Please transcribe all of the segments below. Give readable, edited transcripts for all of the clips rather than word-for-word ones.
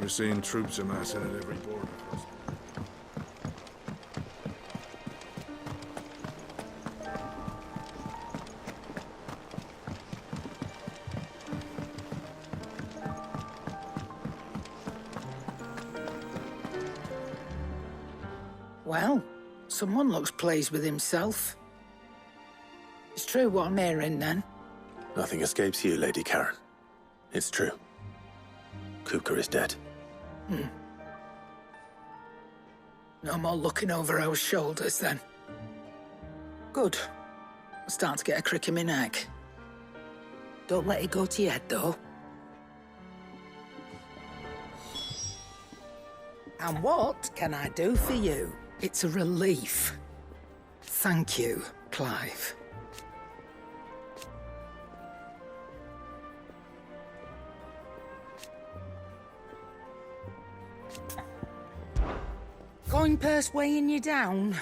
We're seeing troops amassing at every border crossing. Well, someone looks pleased with himself. It's true what I'm hearing, then. Nothing escapes you, Lady Karen. It's true. Kupka is dead. No more looking over our shoulders, then. Good. I'm starting to get a crick in my neck. Don't let it go to your head, though. And what can I do for you? It's a relief. Thank you, Clive. Coin purse weighing you down?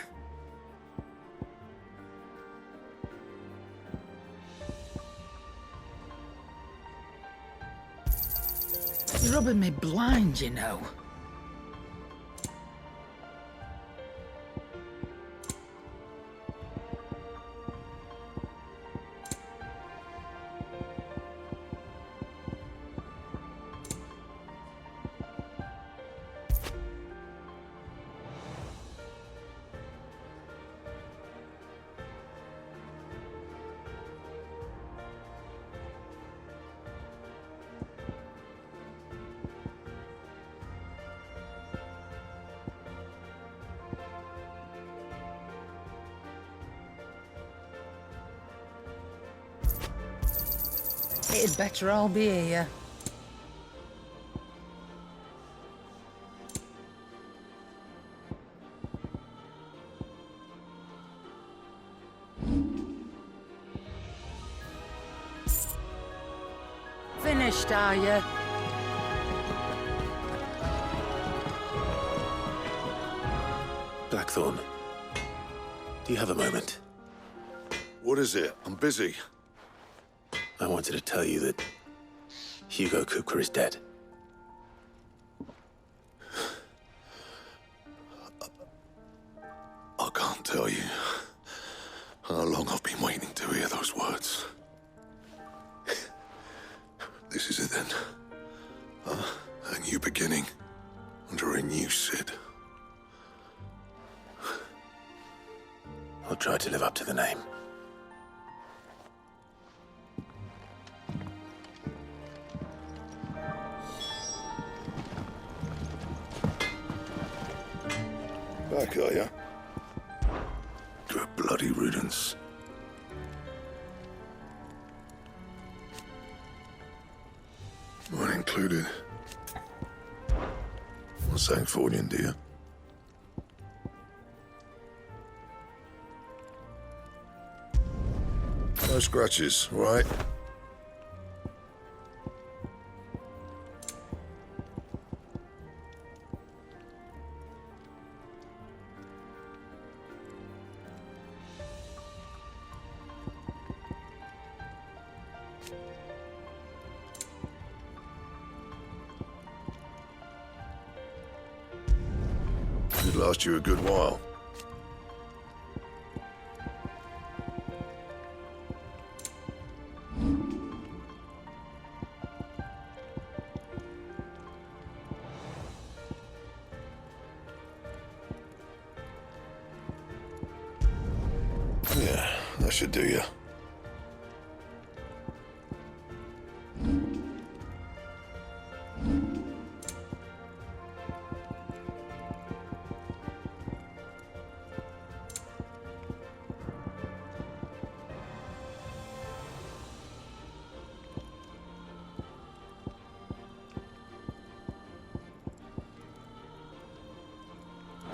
You're rubbing me blind, you know. It'd better all be here. Finished, are you? Blackthorn, do you have a moment? What is it? I'm busy. I wanted to tell you that Hugo Kupka is dead. I can't tell you how long I've been waiting to hear those words. This is it then. A new beginning under a new Sid. I'll try to live up to the name. Back, are ya? To a bloody riddance. Mine included. What's that for you, dear? No scratches, right? Could last you a good while. Yeah, that should do you.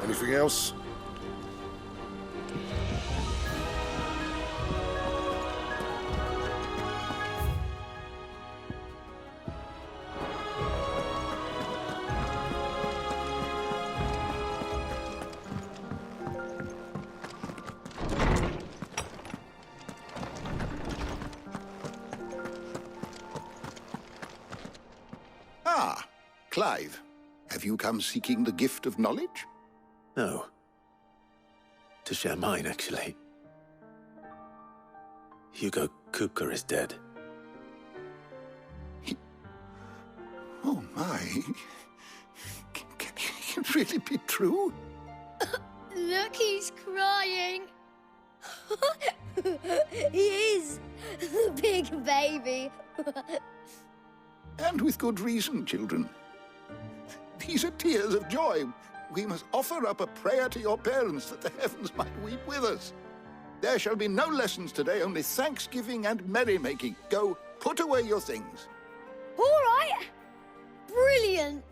Anything else? Ah, Clive. Have you come seeking the gift of knowledge? No. To share mine, actually. Hugo Kupka is dead. Oh, my. Can it really be true? Look, he's crying. He is. The big baby. And with good reason, children. These are tears of joy. We must offer up a prayer to your parents that the heavens might weep with us. There shall be no lessons today, only thanksgiving and merrymaking. Go, put away your things. All right. Brilliant.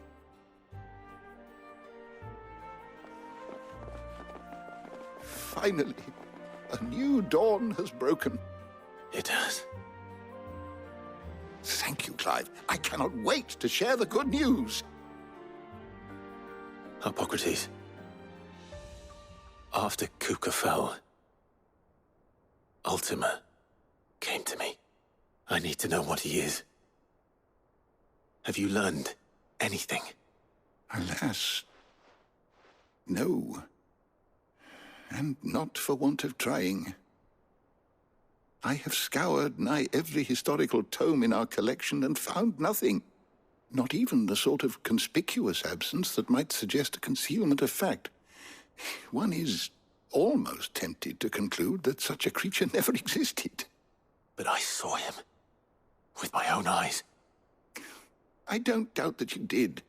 Finally, a new dawn has broken. It has. Thank you, Clive. I cannot wait to share the good news. Hippocrates. After Kupka fell, Ultima came to me. I need to know what he is. Have you learned anything? Alas, no. And not for want of trying. I have scoured nigh every historical tome in our collection and found nothing. Not even the sort of conspicuous absence that might suggest a concealment of fact. One is almost tempted to conclude that such a creature never existed. But I saw him. With my own eyes. I don't doubt that you did.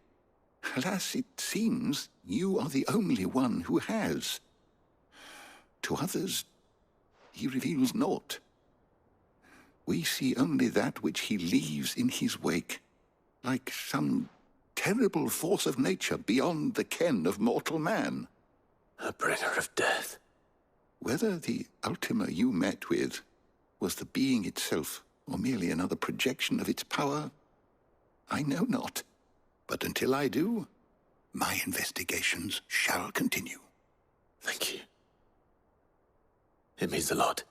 Alas, it seems you are the only one who has. To others, he reveals naught. We see only that which he leaves in his wake, like some terrible force of nature beyond the ken of mortal man. A bringer of death. Whether the Ultima you met with was the being itself, or merely another projection of its power, I know not. But until I do, my investigations shall continue. Thank you. It means a lot.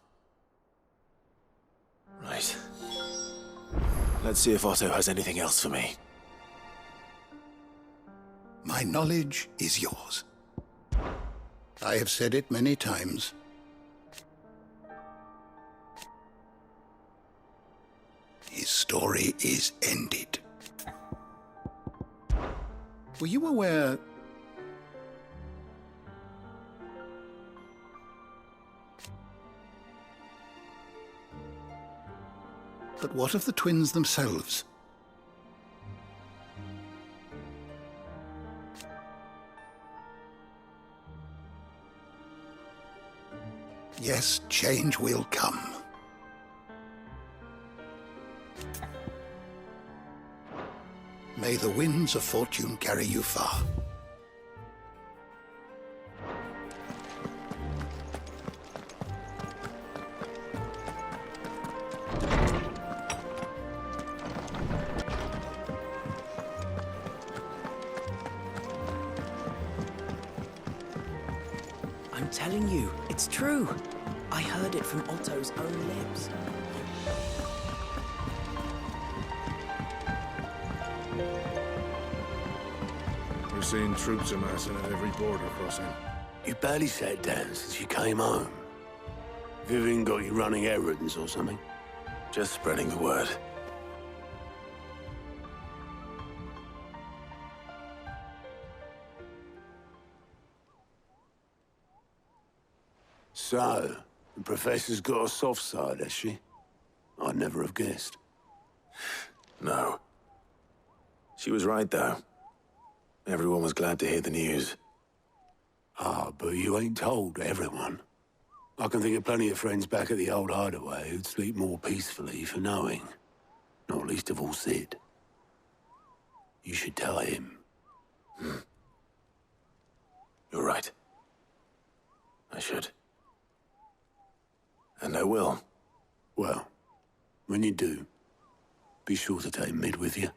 Right. Let's see if Otto has anything else for me. My knowledge is yours. I have said it many times. His story is ended. Were you aware... But what of the twins themselves? Yes, change will come. May the winds of fortune carry you far. I'm telling you, it's true. I heard it from Otto's own lips. We're seeing troops amassing at every border crossing. You barely sat down since you came home. Vivian got you running errands or something? Just spreading the word. So, the Professor's got a soft side, has she? I'd never have guessed. No. She was right, though. Everyone was glad to hear the news. Ah, but you ain't told everyone. I can think of plenty of friends back at the old hideaway who'd sleep more peacefully for knowing. Not least of all Sid. You should tell him. You're right. I should. And I will. Well, when you do, be sure to take Mid with you.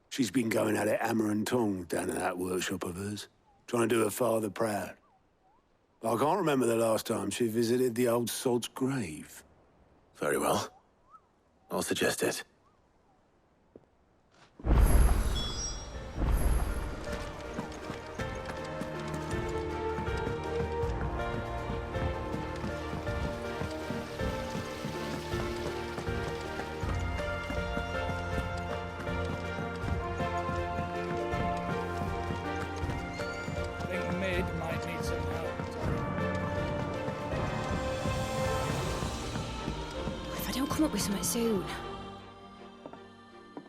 She's been going at it hammer and tong down in that workshop of hers, trying to do her father proud. I can't remember the last time she visited the old sod's grave. Very well. I'll suggest it. come up with something soon.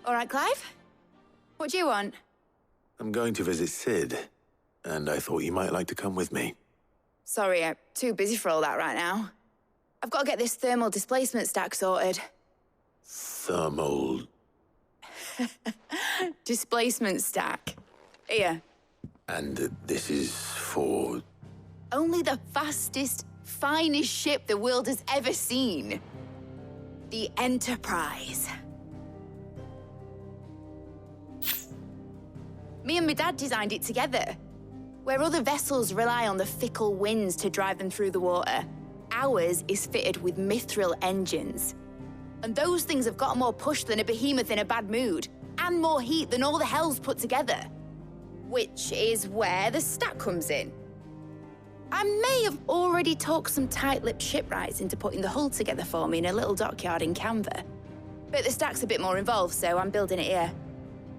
All right, Clive? What do you want? I'm going to visit Sid, and I thought you might like to come with me. Sorry, I'm too busy for all that right now. I've got to get this thermal displacement stack sorted. Thermal... Displacement stack. Here. And this is for... Only the fastest, finest ship the world has ever seen. The Enterprise. Me and my dad designed it together. Where other vessels rely on the fickle winds to drive them through the water, ours is fitted with mithril engines. And those things have got more push than a behemoth in a bad mood, and more heat than all the hells put together. Which is where the stack comes in. I may have already talked some tight-lipped shipwrights into putting the hull together for me in a little dockyard in Canva. But the stack's a bit more involved, so I'm building it here.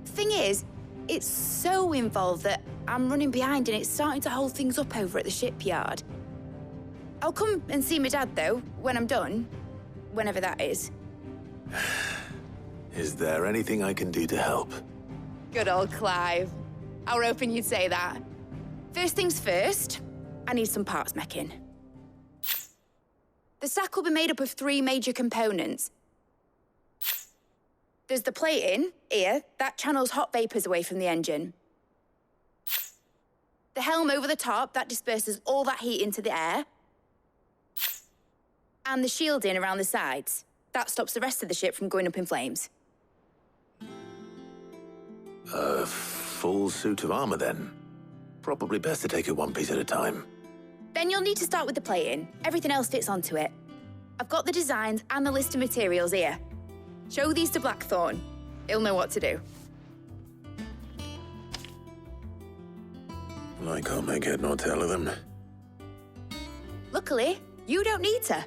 Thing is, it's so involved that I'm running behind and it's starting to hold things up over at the shipyard. I'll come and see my dad, though, when I'm done. Whenever that is. Is there anything I can do to help? Good old Clive. I were hoping you'd say that. First things first, I need some parts meching. The stack will be made up of 3 major components. There's the plating, here, that channels hot vapors away from the engine. The helm over the top, that disperses all that heat into the air. And the shielding around the sides. That stops the rest of the ship from going up in flames. A full suit of armor, then. Probably best to take it one piece at a time. Then you'll need to start with the plating. Everything else fits onto it. I've got the designs and the list of materials here. Show these to Blackthorn. He'll know what to do. I can't make head nor tail of them. Luckily, you don't need to.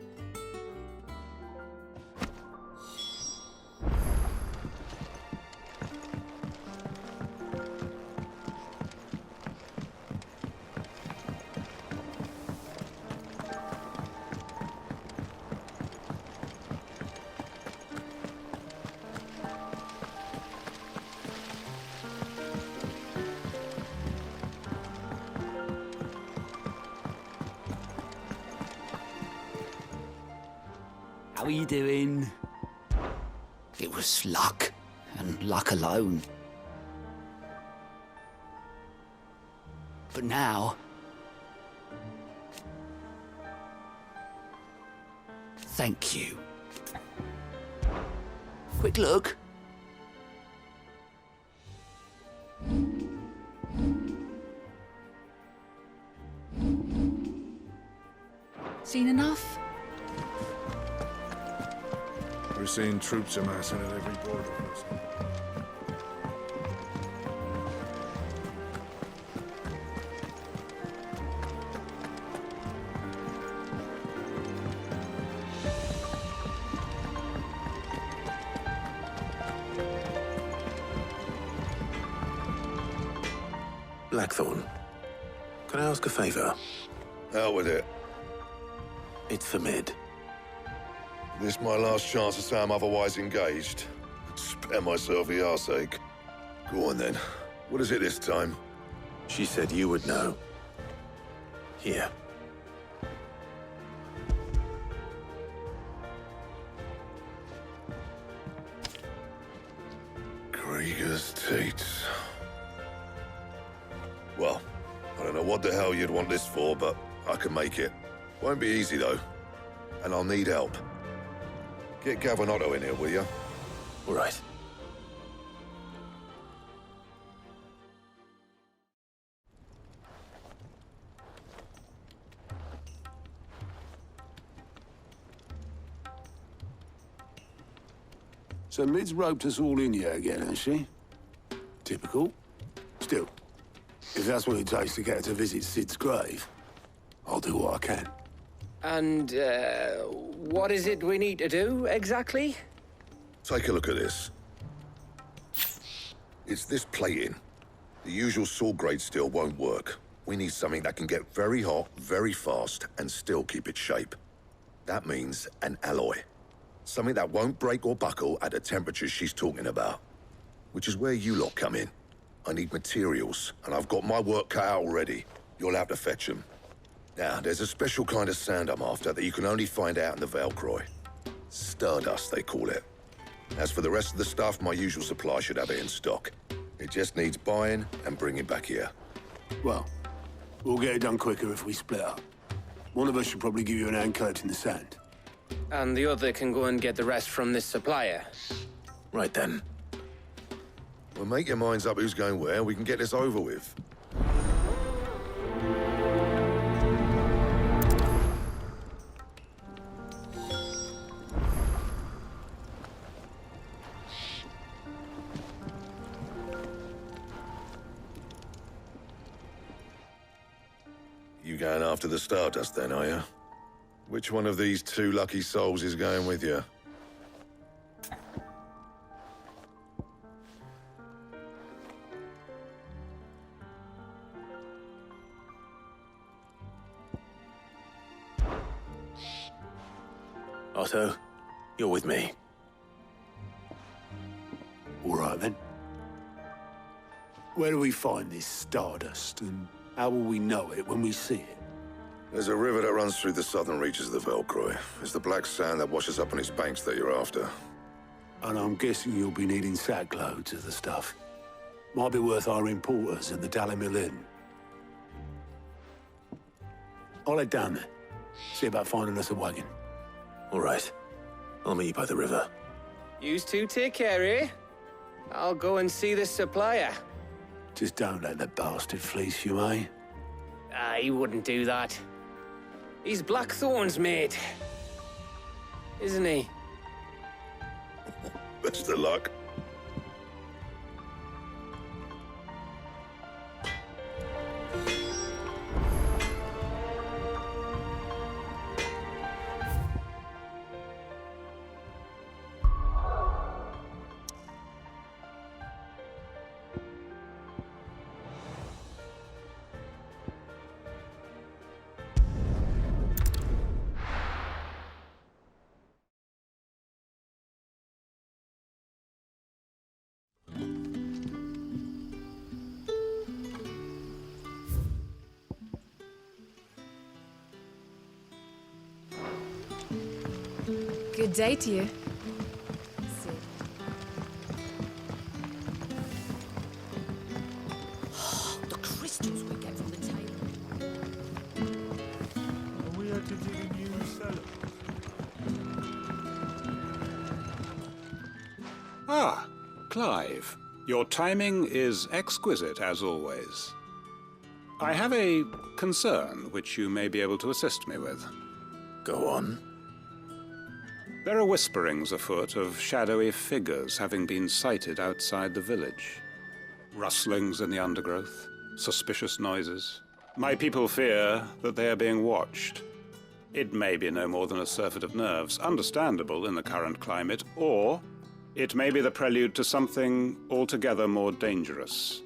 How are you doing? It was luck, and luck alone. But now... thank you. Quick look. Seen enough? We're seeing troops amassing at every border crossing. Blackthorn, can I ask a favor? Out with it. It's for Mid. This my last chance to say I'm otherwise engaged. Spare myself the arseache. Go on then. What is it this time? She said you would know. Here. Krieger's Tates. Well, I don't know what the hell you'd want this for, but I can make it. Won't be easy, though. And I'll need help. Get Gavinotto in here, will you? All right. So Mid's roped us all in here again, has she? Typical. Still, if that's what it takes to get her to visit Sid's grave, I'll do what I can. And, what is it we need to do, exactly? Take a look at this. It's this plating. The usual sword-grade steel won't work. We need something that can get very hot, very fast, and still keep its shape. That means an alloy. Something that won't break or buckle at the temperatures she's talking about. Which is where you lot come in. I need materials, and I've got my work cut out already. You'll have to fetch them. Now, there's a special kind of sand I'm after that you can only find out in the Valcroy. Stardust, they call it. As for the rest of the stuff, my usual supply should have it in stock. It just needs buying and bringing back here. Well, we'll get it done quicker if we split up. One of us should probably give you an hand collecting the sand. And the other can go and get the rest from this supplier. Right then. Well, make your minds up who's going where, we can get this over with. You going after the Stardust then, are you? Which one of these two lucky souls is going with you? Otto, you're with me. All right, then. Where do we find this Stardust, and how will we know it when we see it? There's a river that runs through the southern reaches of the Valcroy. It's the black sand that washes up on its banks that you're after. And I'm guessing you'll be needing sack loads of the stuff. Might be worth hiring porters at the Dalimil Inn. I'll head down there. See about finding us a wagon. All right. I'll meet you by the river. Yous two take care, eh? I'll go and see the supplier. Just don't let the bastard fleece you, eh? He wouldn't do that. He's Blackthorn's mate. Isn't he? Best of luck. Good day to you. The crystals we get from the table. Are we at a new cellar? Ah, Clive. Your timing is exquisite, as always. I have a concern which you may be able to assist me with. Go on. There are whisperings afoot of shadowy figures having been sighted outside the village. Rustlings in the undergrowth, suspicious noises. My people fear that they are being watched. It may be no more than a surfeit of nerves, understandable in the current climate, or it may be the prelude to something altogether more dangerous.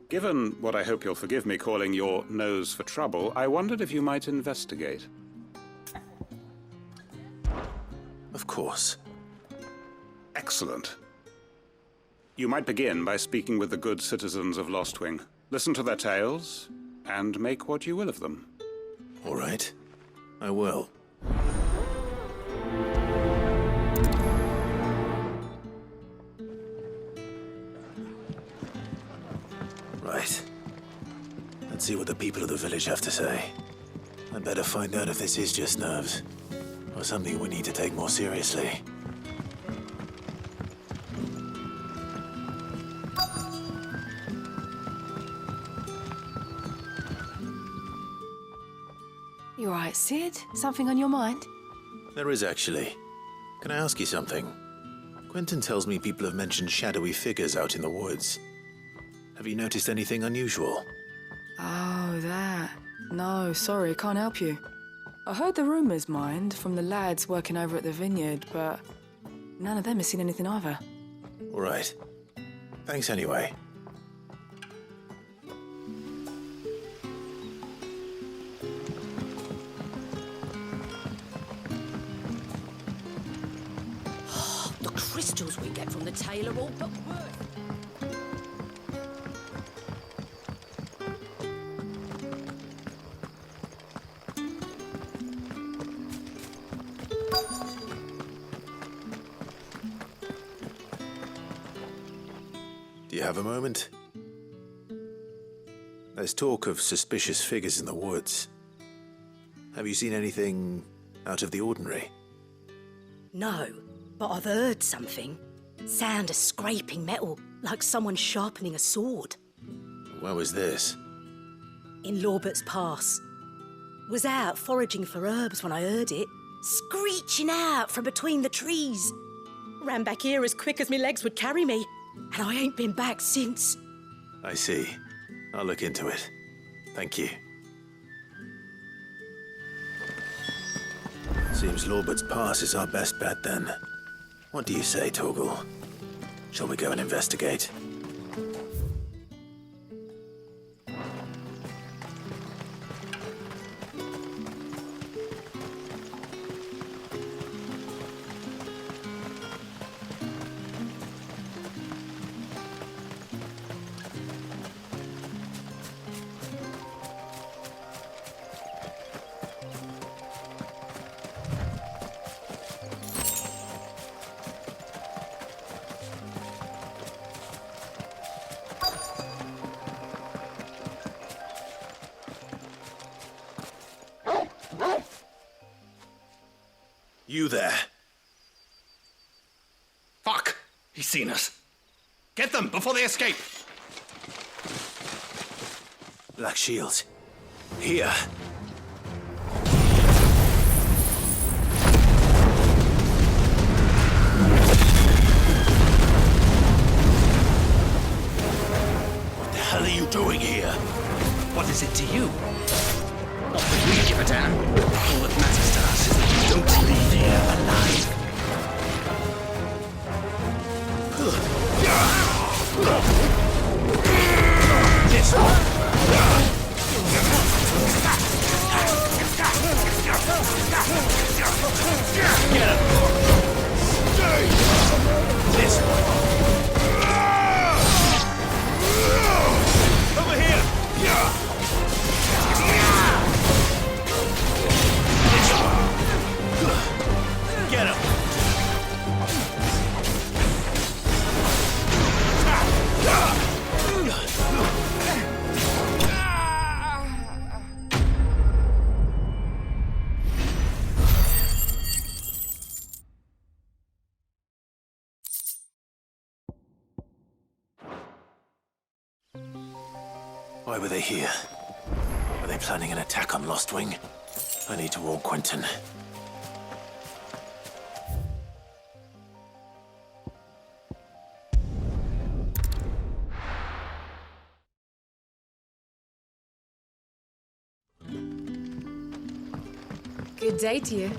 Given what I hope you'll forgive me calling your nose for trouble, I wondered if you might investigate. Of course. Excellent. You might begin by speaking with the good citizens of Lostwing. Listen to their tales, and make what you will of them. All right. I will. Right. Let's see what the people of the village have to say. I'd better find out if this is just nerves, or something we need to take more seriously. You all right, Sid? Something on your mind? There is, actually. Can I ask you something? Quentin tells me people have mentioned shadowy figures out in the woods. Have you noticed anything unusual? Oh, that. No, sorry, can't help you. I heard the rumours, mind, from the lads working over at the vineyard, but none of them has seen anything either. All right. Thanks anyway. crystals we get from the tail are all but worth. Do you have a moment? There's talk of suspicious figures in the woods. Have you seen anything out of the ordinary? No, but I've heard something. Sound of scraping metal, like someone sharpening a sword. Where was this? In Lorbert's Pass. Was out foraging for herbs when I heard it, screeching out from between the trees. Ran back here as quick as my legs would carry me, and I ain't been back since. I see. I'll look into it. Thank you. Seems Lorbert's Pass is our best bet then. What do you say, Torgal? Shall we go and investigate? You there? Fuck! He's seen us. Get them before they escape! Black Shields. Here. What the hell are you doing here? What is it to you? Not that we give a damn. All that matters to us is that you don't leave here alive. This one. Get him. This one. Over here. Get him! Why were they here? Were they planning an attack on Lost Wing? I need to warn Quentin. Good day to you.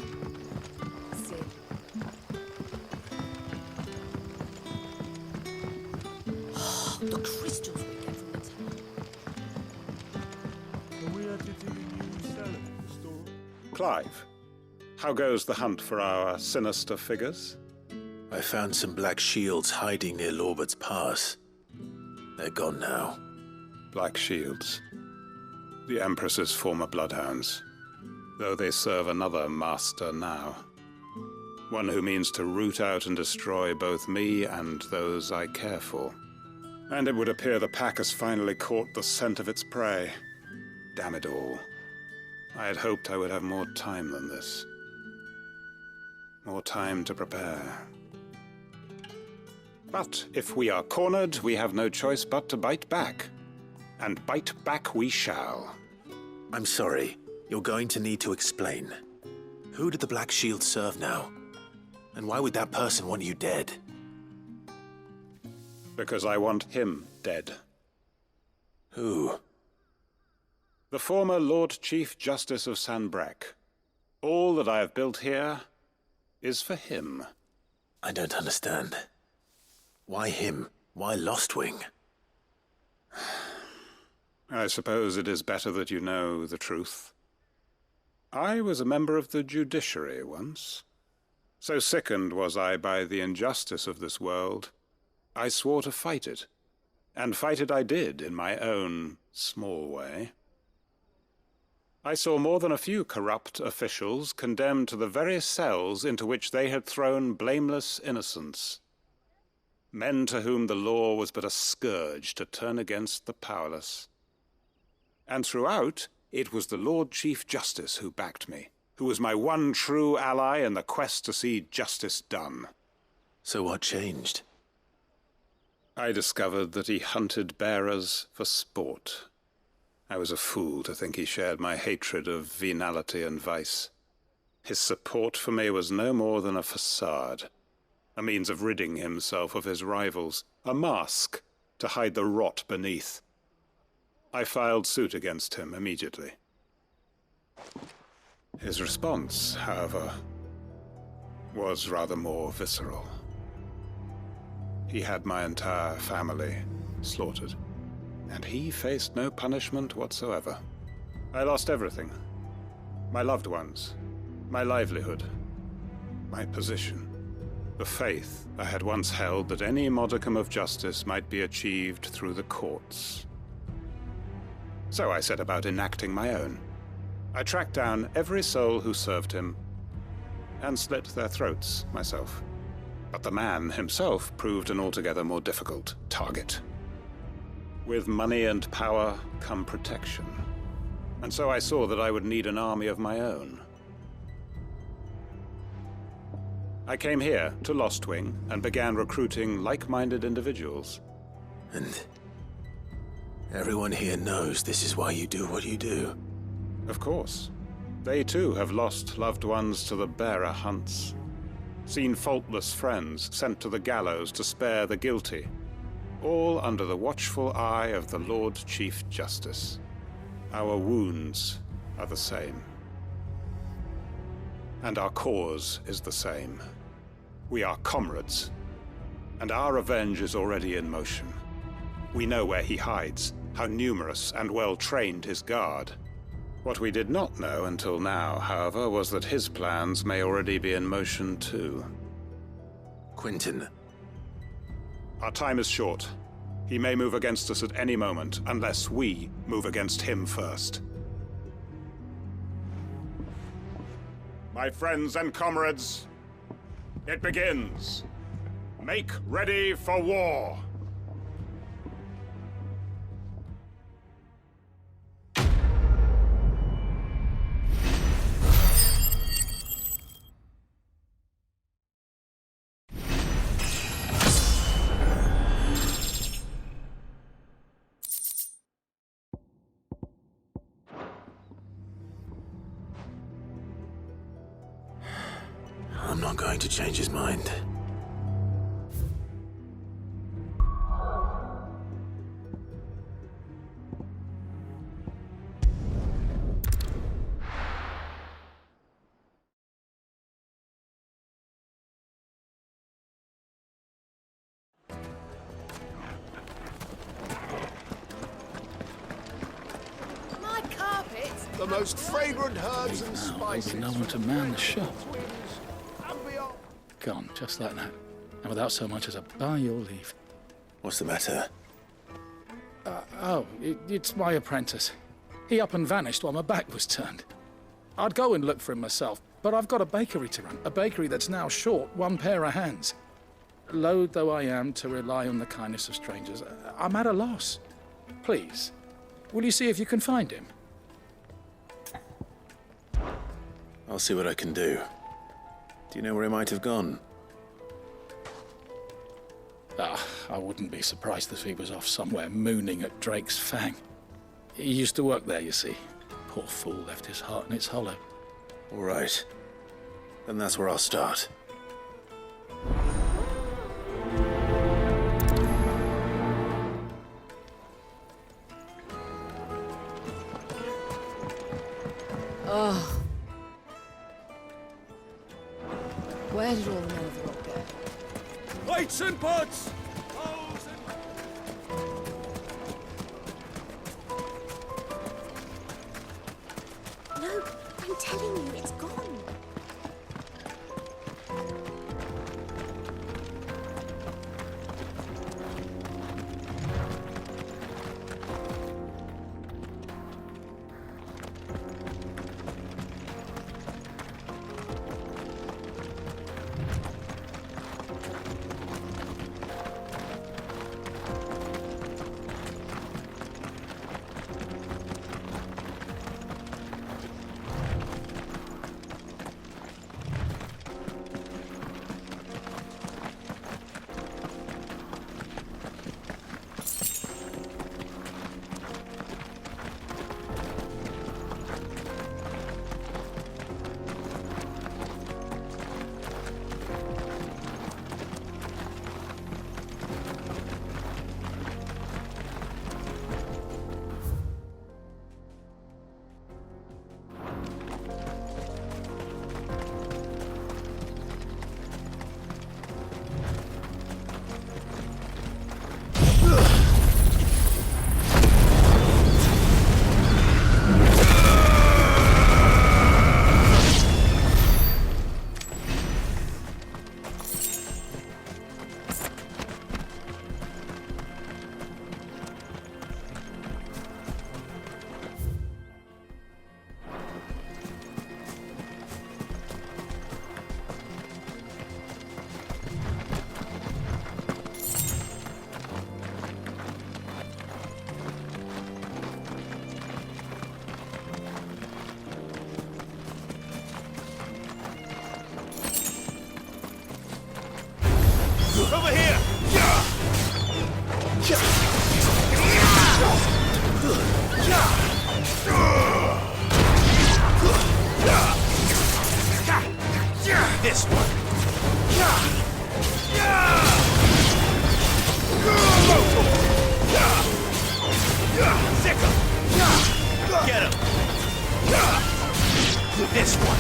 The crystals we get from the tail. Are we at it in the new cellar in the store? Clive, how goes the hunt for our sinister figures? I found some black shields hiding near Lorbert's Pass. They're gone now. Black Shields. The Empress's former bloodhounds. Though they serve another master now. One who means to root out and destroy both me and those I care for. And it would appear the pack has finally caught the scent of its prey. Damn it all. I had hoped I would have more time than this. More time to prepare. But if we are cornered, we have no choice but to bite back. And bite back we shall. I'm sorry. You're going to need to explain. Who did the Black Shield serve now? And why would that person want you dead? Because I want him dead. Who? The former Lord Chief Justice of Sanbreque. All that I have built here is for him. I don't understand. Why him? Why Lost Wing? I suppose it is better that you know the truth. I was a member of the judiciary once. So sickened was I by the injustice of this world, I swore to fight it. And fight it I did in my own small way. I saw more than a few corrupt officials condemned to the very cells into which they had thrown blameless innocents. Men to whom the law was but a scourge to turn against the powerless. And throughout, it was the Lord Chief Justice who backed me, who was my one true ally in the quest to see justice done. So what changed? I discovered that he hunted bearers for sport. I was a fool to think he shared my hatred of venality and vice. His support for me was no more than a facade, a means of ridding himself of his rivals, a mask to hide the rot beneath. I filed suit against him immediately. His response, however, was rather more visceral. He had my entire family slaughtered, and he faced no punishment whatsoever. I lost everything. My loved ones, my livelihood, my position, the faith I had once held that any modicum of justice might be achieved through the courts. So I set about enacting my own. I tracked down every soul who served him, and slit their throats myself. But the man himself proved an altogether more difficult target. With money and power come protection. And so I saw that I would need an army of my own. I came here to Lostwing and began recruiting like-minded individuals. And everyone here knows this is why you do what you do. Of course. They too have lost loved ones to the bearer hunts. Seen faultless friends sent to the gallows to spare the guilty, all under the watchful eye of the Lord Chief Justice. Our wounds are the same. And our cause is the same. We are comrades, and our revenge is already in motion. We know where he hides, how numerous and well-trained his guard. What we did not know until now, however, was that his plans may already be in motion too. Quentin. Our time is short. He may move against us at any moment, unless we move against him first. My friends and comrades, it begins. Make ready for war. I'm not going to change his mind. My carpets. The most fragrant herbs and spices. No one to man the shop. Gone, just like that. And without so much as a by your leave. What's the matter? It's my apprentice. He up and vanished while my back was turned. I'd go and look for him myself, but I've got a bakery to run. A bakery that's now short one pair of hands. Loath though I am to rely on the kindness of strangers, I'm at a loss. Please, will you see if you can find him? I'll see what I can do. Do you know where he might have gone? I wouldn't be surprised if he was off somewhere mooning at Drake's Fang. He used to work there, you see. Poor fool left his heart in its hollow. All right. Then that's where I'll start. Oh. Where did all the men of the rock go? Plates and pots! No, I'm telling you, it's gone. This one. Sick him. Get him. This one.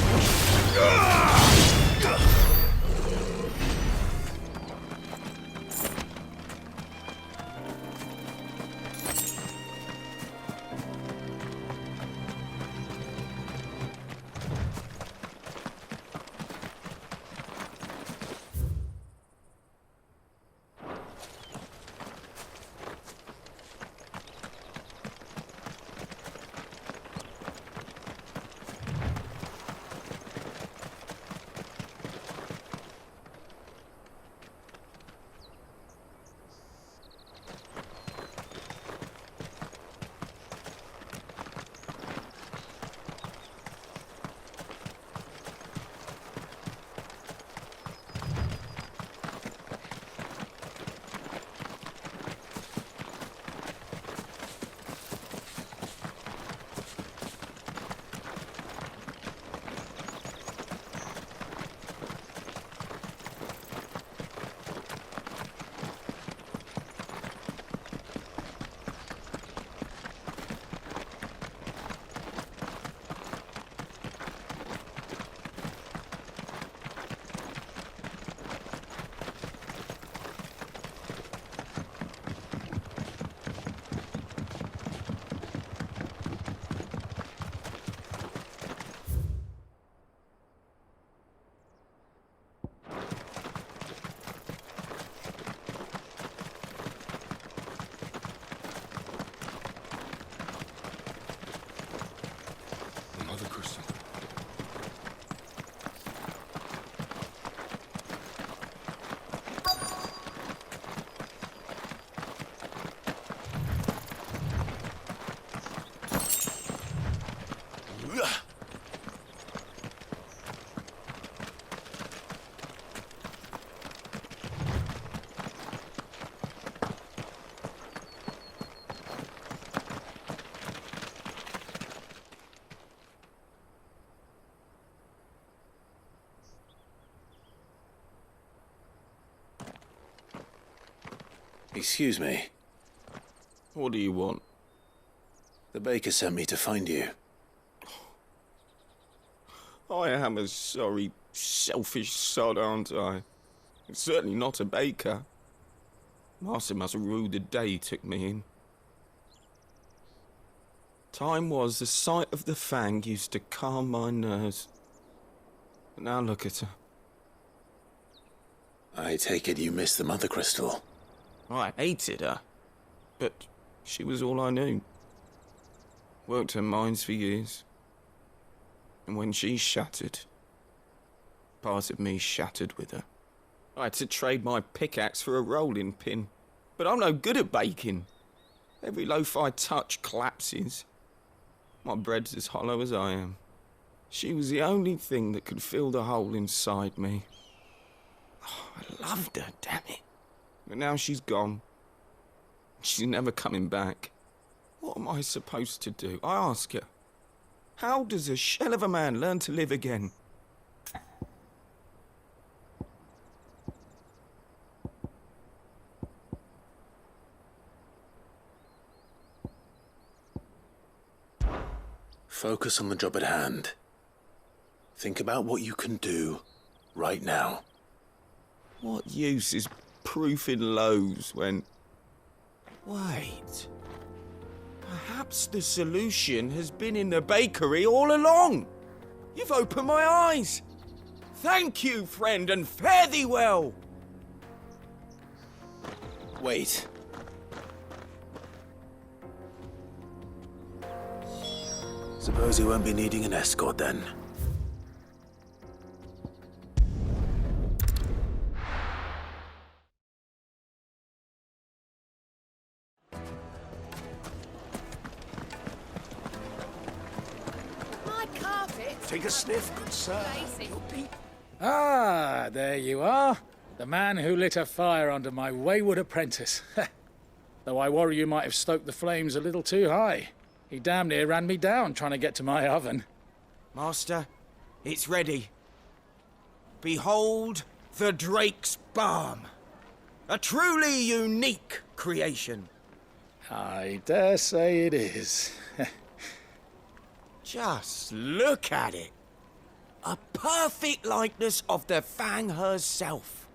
Excuse me. What do you want? The baker sent me to find you. I am a sorry, selfish sod, aren't I? I'm certainly not a baker. Master must have ruled the day he took me in. Time was the sight of the fang used to calm my nerves. But now look at her. I take it you missed the Mother Crystal. I hated her, but she was all I knew. Worked her mines for years. And when she shattered, part of me shattered with her. I had to trade my pickaxe for a rolling pin, but I'm no good at baking. Every loaf I touch collapses. My bread's as hollow as I am. She was the only thing that could fill the hole inside me. Oh, I loved her, damn it. But now she's gone. She's never coming back. What am I supposed to do? I ask her. How does a shell of a man learn to live again? Focus on the job at hand. Think about what you can do right now. What use is proofing loaves when... Wait. Perhaps the solution has been in the bakery all along. You've opened my eyes. Thank you, friend, and fare thee well. Wait. Suppose you won't be needing an escort then. Take a sniff, good sir. Ah, there you are. The man who lit a fire under my wayward apprentice. Though I worry you might have stoked the flames a little too high. He damn near ran me down trying to get to my oven. Master, it's ready. Behold the Drake's Balm. A truly unique creation. I dare say it is. Just look at it. A perfect likeness of the Fang herself.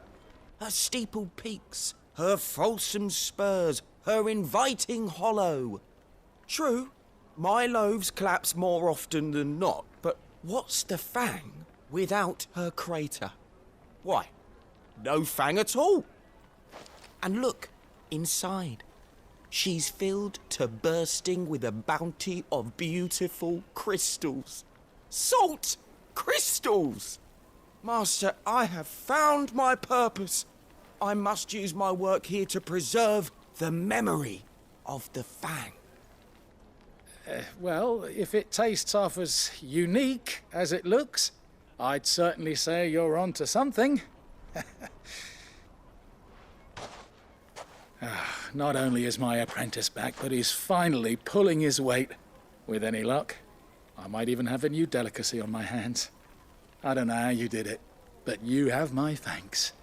Her steeple peaks, her fulsome spurs, her inviting hollow. True, my loaves collapse more often than not, but what's the Fang without her crater? Why, no Fang at all. And look, inside. She's filled to bursting with a bounty of beautiful crystals. Salt crystals! Master, I have found my purpose. I must use my work here to preserve the memory of the Fang. Well, if it tastes half as unique as it looks, I'd certainly say you're onto something. Not only is my apprentice back, but he's finally pulling his weight. With any luck, I might even have a new delicacy on my hands. I don't know how you did it, but you have my thanks.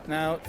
Now,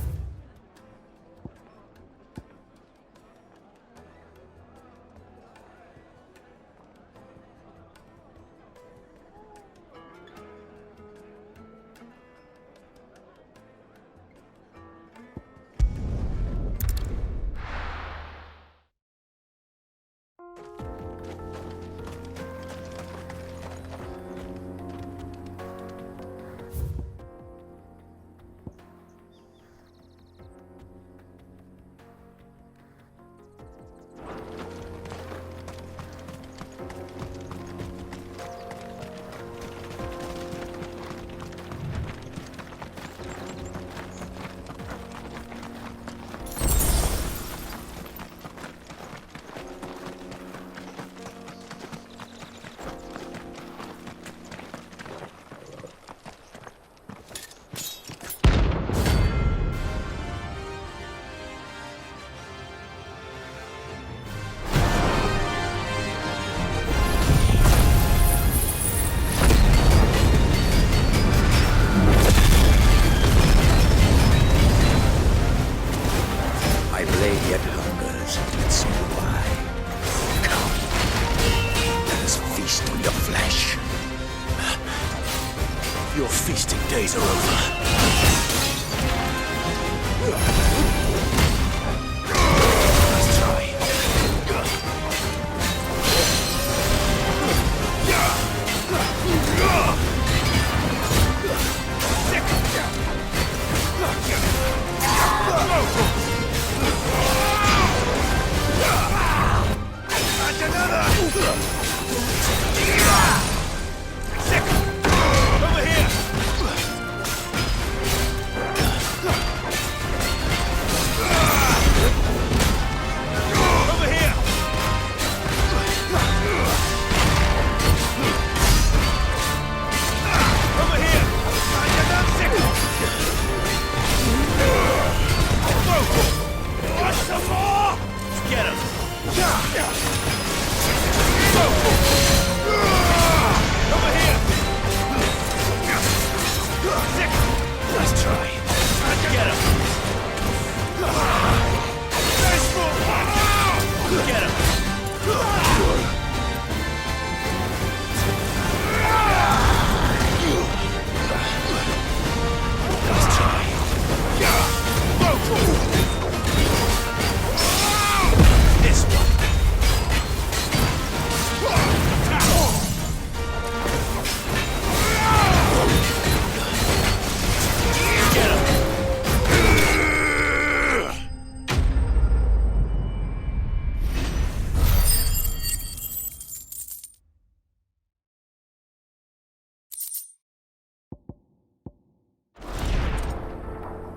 Your feasting days are over. Let's try.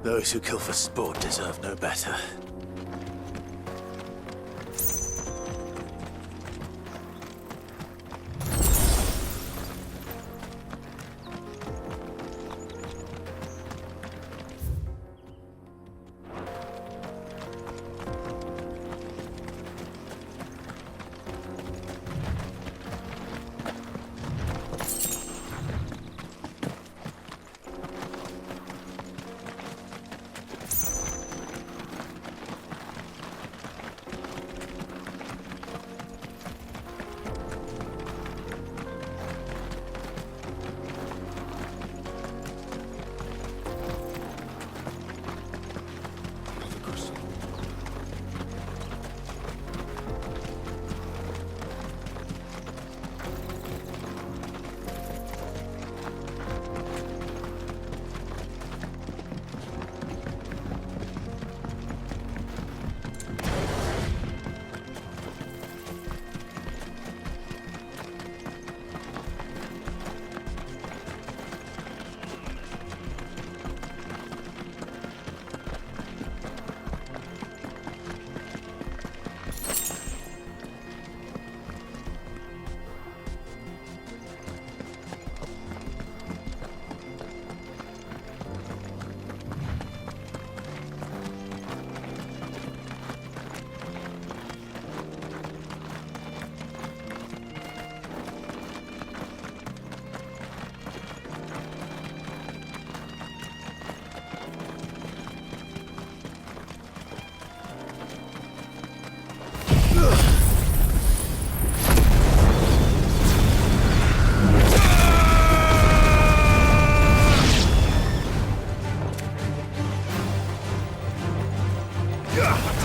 Those who kill for sport deserve no better.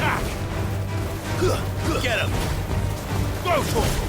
Attack! Get him! Go for it!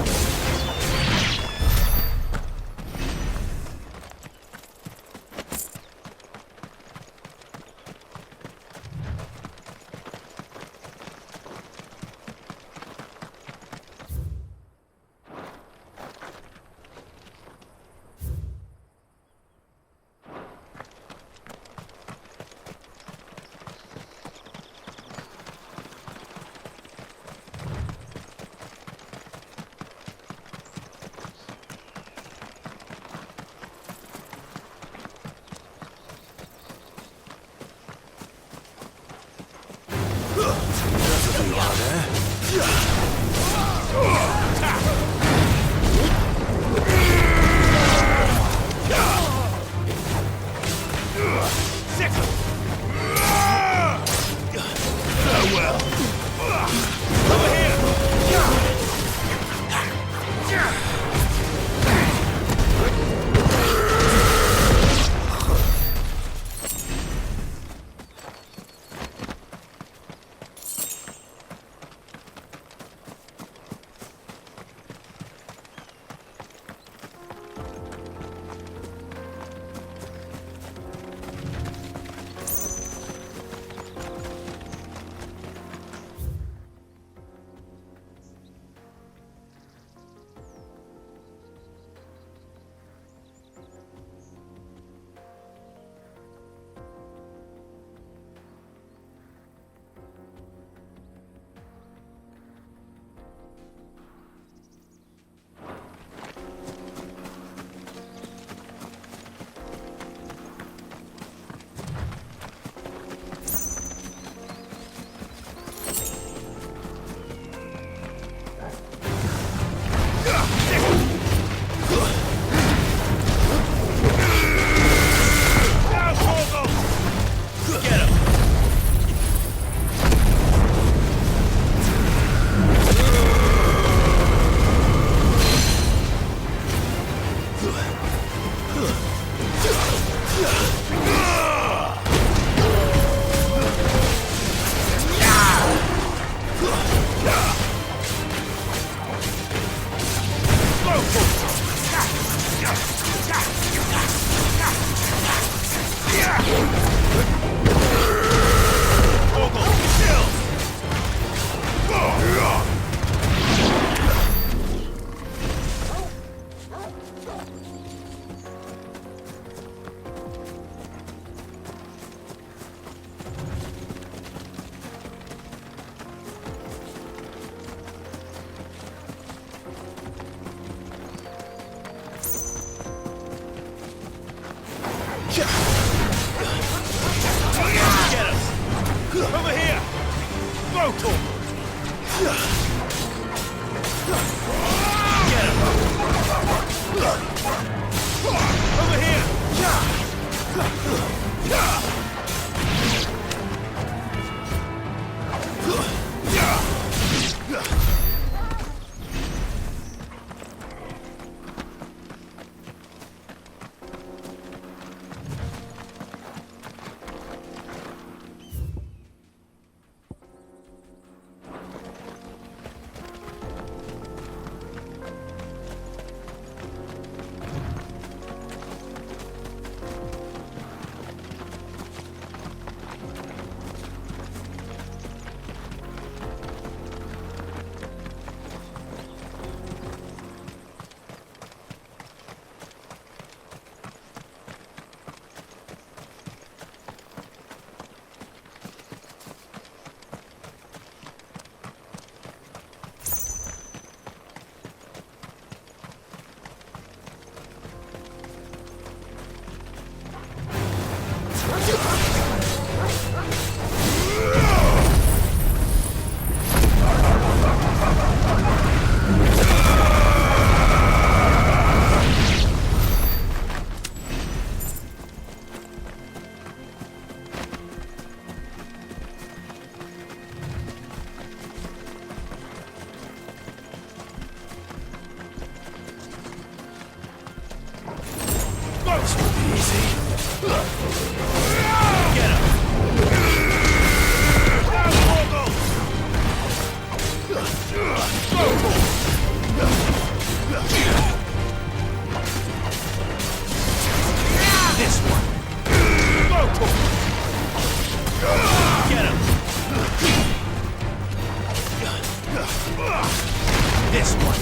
This one.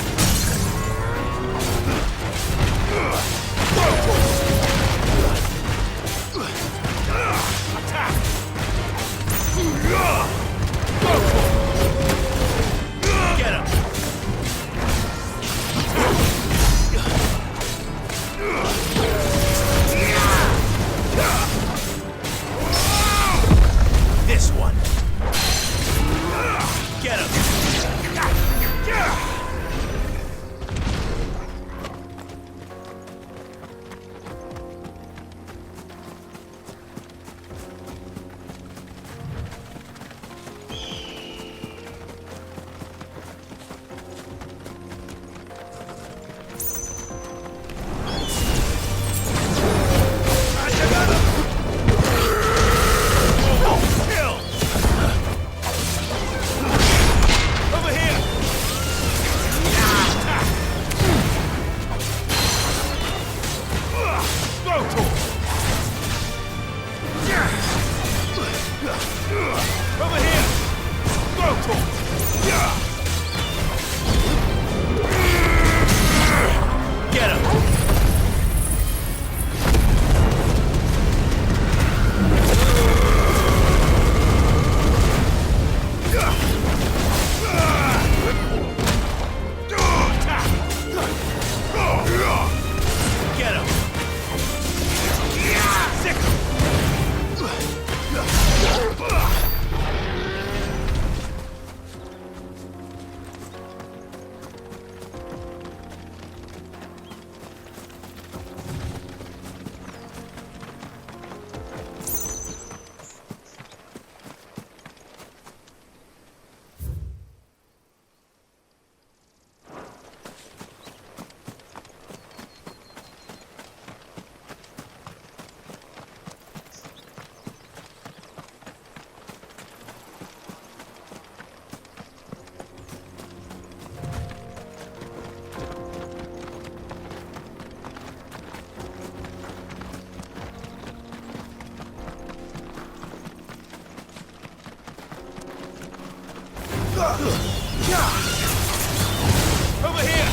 Attack! Get him! This one. Get him! Over here! Go for it! Over here!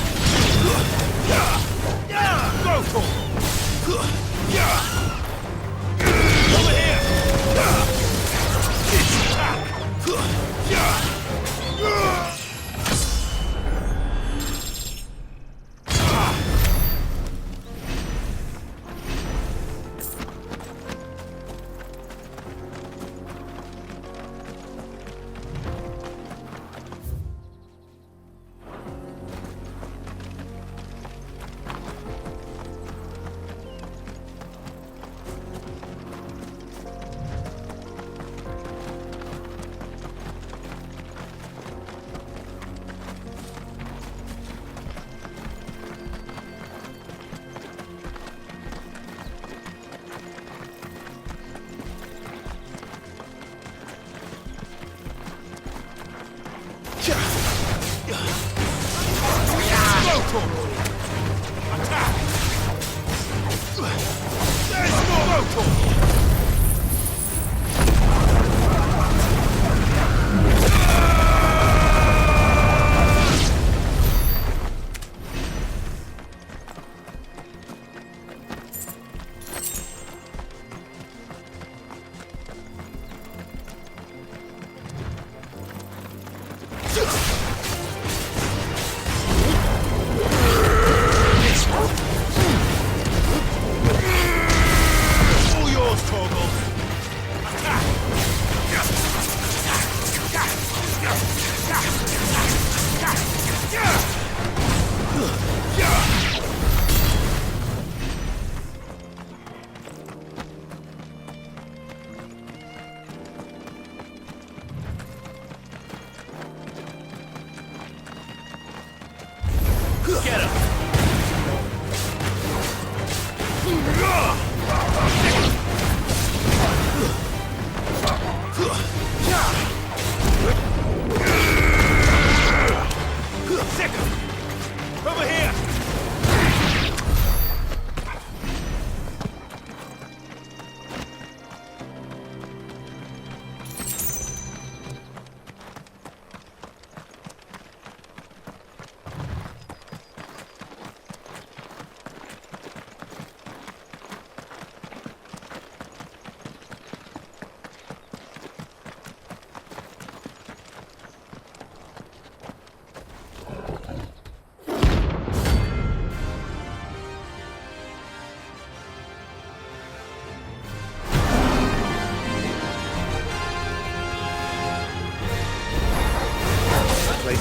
Attack!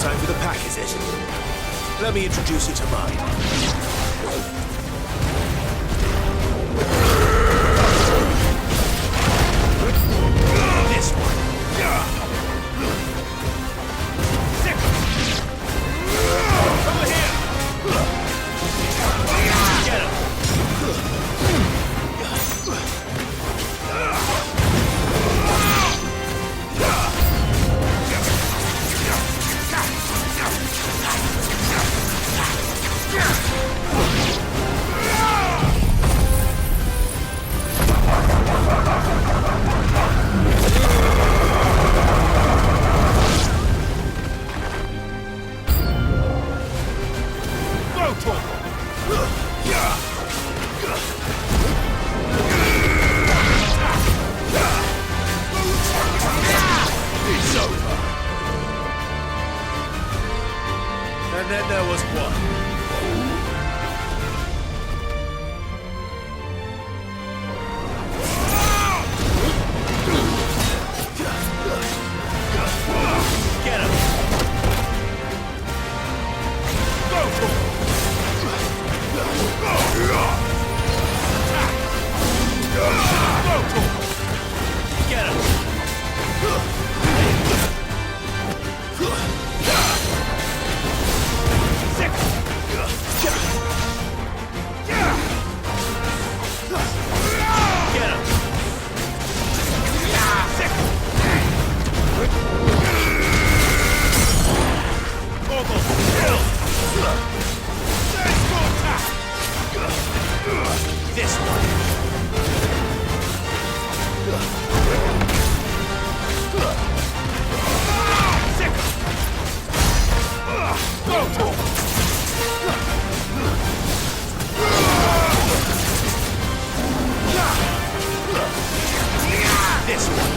Time for the pack, is it? Let me introduce you to mine. This one. Over here. Get him. It's over. And then there was one. Get him! Go for it! Go for it! Get him! This one. This one.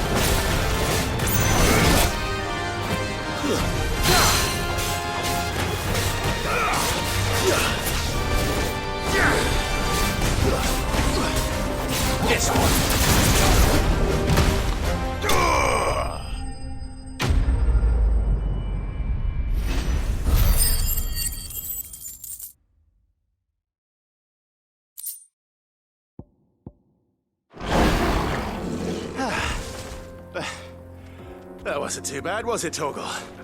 This one. That wasn't too bad, was it, Torgal?